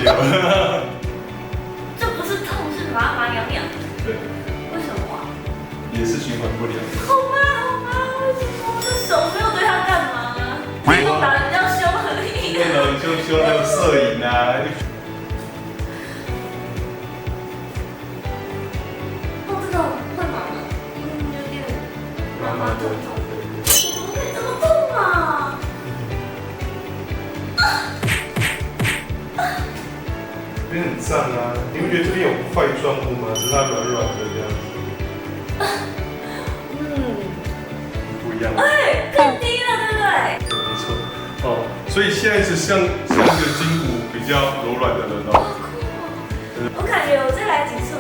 解了。这不是痛，是麻麻痒痒。对，为什么啊？也是循环不良。好吗？好吗？为什么？我的手没有对他干嘛？运动打得比较凶而已。那种就修那个摄影啊，哦，这种会麻吗？有点麻麻痛痛。怎么可以这么痛啊？有点很胀啊。你不觉得这边有块状物吗？只是它软软的这样子。嗯，不一样。哎，更低了，对不对？没错。哦，所以现在是像一个筋骨比较柔软的人哦。我感觉我再来几次